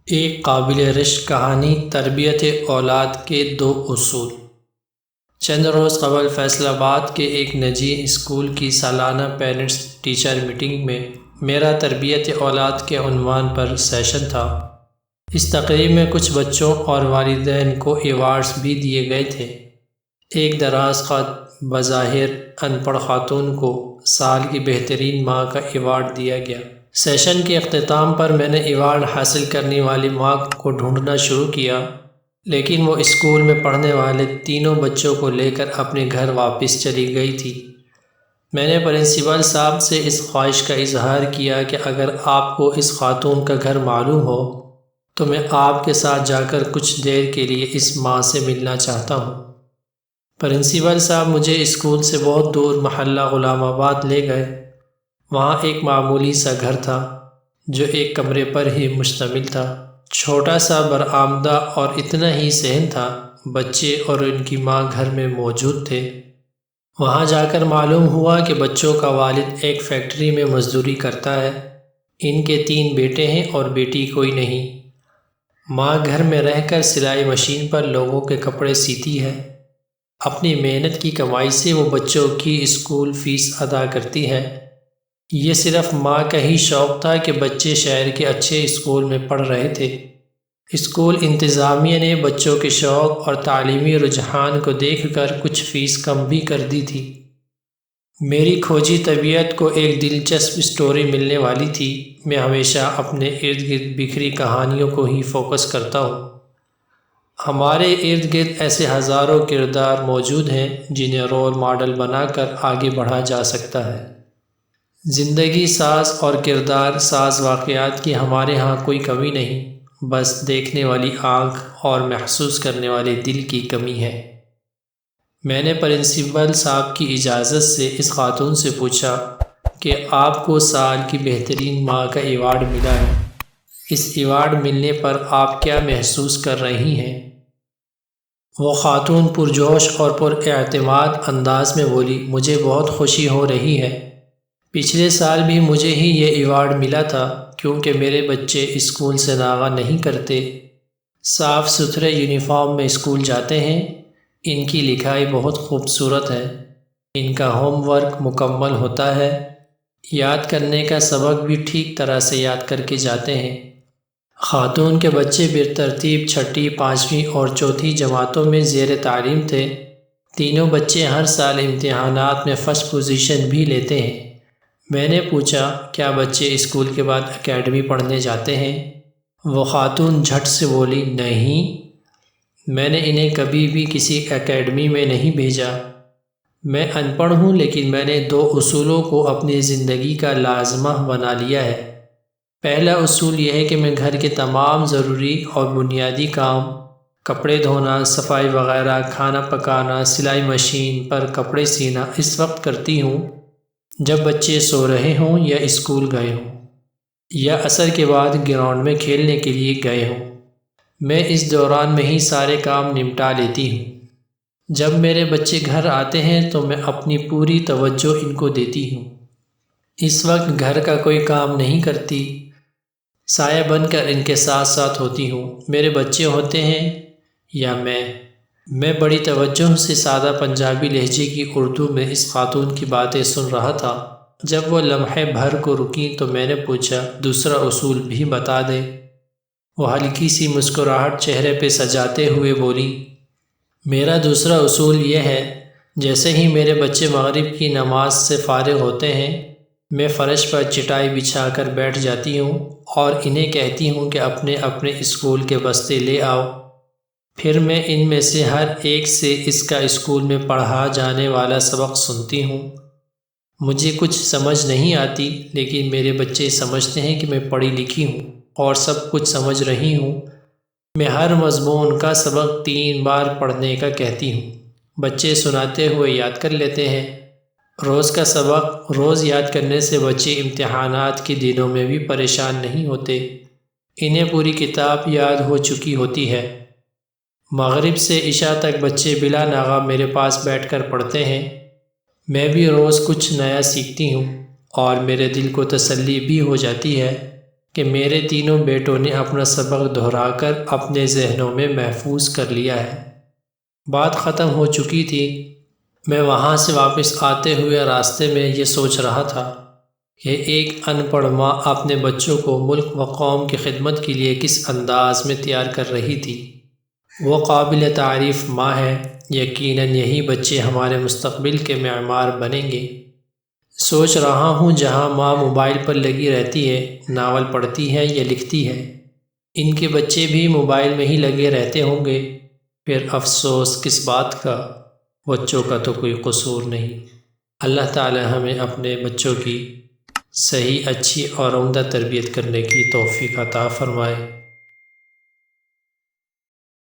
ایک قابل رشک کہانی تربیت اولاد کے 2 اصول۔ چند روز قبل فیصل آباد کے ایک نجی اسکول کی سالانہ پیرنٹس ٹیچر میٹنگ میں میرا تربیت اولاد کے عنوان پر سیشن تھا۔ اس تقریب میں کچھ بچوں اور والدین کو ایوارڈز بھی دیے گئے تھے۔ ایک دراز قد بظاہر ان پڑھ خاتون کو سال کی بہترین ماں کا ایوارڈ دیا گیا۔ سیشن کے اختتام پر میں نے ایوارڈ حاصل کرنے والی ماں کو ڈھونڈنا شروع کیا، لیکن وہ اسکول میں پڑھنے والے تینوں بچوں کو لے کر اپنے گھر واپس چلی گئی تھی۔ میں نے پرنسپل صاحب سے اس خواہش کا اظہار کیا کہ اگر آپ کو اس خاتون کا گھر معلوم ہو تو میں آپ کے ساتھ جا کر کچھ دیر کے لیے اس ماں سے ملنا چاہتا ہوں۔ پرنسپل صاحب مجھے اسکول سے بہت دور محلہ غلام آباد لے گئے۔ وہاں ایک معمولی سا گھر تھا جو ایک کمرے پر ہی مشتمل تھا، چھوٹا سا برآمدہ اور اتنا ہی صحن تھا۔ بچے اور ان کی ماں گھر میں موجود تھے۔ وہاں جا کر معلوم ہوا کہ بچوں کا والد ایک فیکٹری میں مزدوری کرتا ہے۔ ان کے 3 بیٹے ہیں اور بیٹی کوئی نہیں۔ ماں گھر میں رہ کر سلائی مشین پر لوگوں کے کپڑے سیتی ہے۔ اپنی محنت کی کمائی سے وہ بچوں کی اسکول فیس ادا کرتی ہے۔ یہ صرف ماں کا ہی شوق تھا کہ بچے شہر کے اچھے اسکول میں پڑھ رہے تھے۔ اسکول انتظامیہ نے بچوں کے شوق اور تعلیمی رجحان کو دیکھ کر کچھ فیس کم بھی کر دی تھی۔ میری کھوجی طبیعت کو ایک دلچسپ اسٹوری ملنے والی تھی۔ میں ہمیشہ اپنے ارد گرد بکھری کہانیوں کو ہی فوکس کرتا ہوں۔ ہمارے ارد گرد ایسے ہزاروں کردار موجود ہیں جنہیں رول ماڈل بنا کر آگے بڑھا جا سکتا ہے۔ زندگی ساز اور کردار ساز واقعات کی ہمارے ہاں کوئی کمی نہیں، بس دیکھنے والی آنکھ اور محسوس کرنے والے دل کی کمی ہے۔ میں نے پرنسپل صاحب کی اجازت سے اس خاتون سے پوچھا کہ آپ کو سال کی بہترین ماں کا ایوارڈ ملا ہے، اس ایوارڈ ملنے پر آپ کیا محسوس کر رہی ہیں؟ وہ خاتون پرجوش اور پر اعتماد انداز میں بولی، مجھے بہت خوشی ہو رہی ہے۔ پچھلے سال بھی مجھے ہی یہ ایوارڈ ملا تھا کیونکہ میرے بچے اسکول سے ناغہ نہیں کرتے، صاف ستھرے یونیفارم میں اسکول جاتے ہیں۔ ان کی لکھائی بہت خوبصورت ہے، ان کا ہوم ورک مکمل ہوتا ہے، یاد کرنے کا سبق بھی ٹھیک طرح سے یاد کر کے جاتے ہیں۔ خاتون کے بچے بالترتیب 6ٹھی، 5ویں اور 4تھی جماعتوں میں زیر تعلیم تھے۔ تینوں بچے ہر سال امتحانات میں فرسٹ پوزیشن بھی لیتے ہیں۔ میں نے پوچھا، کیا بچے اسکول کے بعد اکیڈمی پڑھنے جاتے ہیں؟ وہ خاتون جھٹ سے بولی، نہیں، میں نے انہیں کبھی بھی کسی اکیڈمی میں نہیں بھیجا۔ میں ان پڑھ ہوں لیکن میں نے 2 اصولوں کو اپنی زندگی کا لازمہ بنا لیا ہے۔ پہلا اصول یہ ہے کہ میں گھر کے تمام ضروری اور بنیادی کام، کپڑے دھونا، صفائی وغیرہ، کھانا پکانا، سلائی مشین پر کپڑے سینا اس وقت کرتی ہوں جب بچے سو رہے ہوں یا اسکول گئے ہوں یا عصر کے بعد گراؤنڈ میں کھیلنے کے لیے گئے ہوں۔ میں اس دوران میں ہی سارے کام نمٹا لیتی ہوں۔ جب میرے بچے گھر آتے ہیں تو میں اپنی پوری توجہ ان کو دیتی ہوں۔ اس وقت گھر کا کوئی کام نہیں کرتی، سایہ بن کر ان کے ساتھ ساتھ ہوتی ہوں۔ میرے بچے ہوتے ہیں یا میں بڑی توجہ سے سادہ پنجابی لہجے کی اردو میں اس خاتون کی باتیں سن رہا تھا۔ جب وہ لمحے بھر کو رکیں تو میں نے پوچھا، دوسرا اصول بھی بتا دیں۔ وہ ہلکی سی مسکراہٹ چہرے پہ سجاتے ہوئے بولی، میرا دوسرا اصول یہ ہے، جیسے ہی میرے بچے مغرب کی نماز سے فارغ ہوتے ہیں میں فرش پر چٹائی بچھا کر بیٹھ جاتی ہوں اور انہیں کہتی ہوں کہ اپنے اپنے اسکول کے بستے لے آؤ۔ پھر میں ان میں سے ہر ایک سے اس کا اسکول میں پڑھا جانے والا سبق سنتی ہوں۔ مجھے کچھ سمجھ نہیں آتی لیکن میرے بچے سمجھتے ہیں کہ میں پڑھی لکھی ہوں اور سب کچھ سمجھ رہی ہوں۔ میں ہر مضمون کا سبق 3 بار پڑھنے کا کہتی ہوں۔ بچے سناتے ہوئے یاد کر لیتے ہیں۔ روز کا سبق روز یاد کرنے سے بچے امتحانات کے دنوں میں بھی پریشان نہیں ہوتے، انہیں پوری کتاب یاد ہو چکی ہوتی ہے۔ مغرب سے عشاء تک بچے بلا ناغہ میرے پاس بیٹھ کر پڑھتے ہیں۔ میں بھی روز کچھ نیا سیکھتی ہوں اور میرے دل کو تسلی بھی ہو جاتی ہے کہ میرے تینوں بیٹوں نے اپنا سبق دہرا کر اپنے ذہنوں میں محفوظ کر لیا ہے۔ بات ختم ہو چکی تھی۔ میں وہاں سے واپس آتے ہوئے راستے میں یہ سوچ رہا تھا کہ ایک ان پڑھ ماں اپنے بچوں کو ملک و قوم کی خدمت کے لیے کس انداز میں تیار کر رہی تھی۔ وہ قابل تعریف ماں ہے۔ یقیناً یہی بچے ہمارے مستقبل کے معمار بنیں گے۔ سوچ رہا ہوں جہاں ماں موبائل پر لگی رہتی ہے، ناول پڑھتی ہے یا لکھتی ہے، ان کے بچے بھی موبائل میں ہی لگے رہتے ہوں گے۔ پھر افسوس کس بات کا؟ بچوں کا تو کوئی قصور نہیں۔ اللہ تعالی ہمیں اپنے بچوں کی صحیح، اچھی اور عمدہ تربیت کرنے کی توفیق عطا فرمائے۔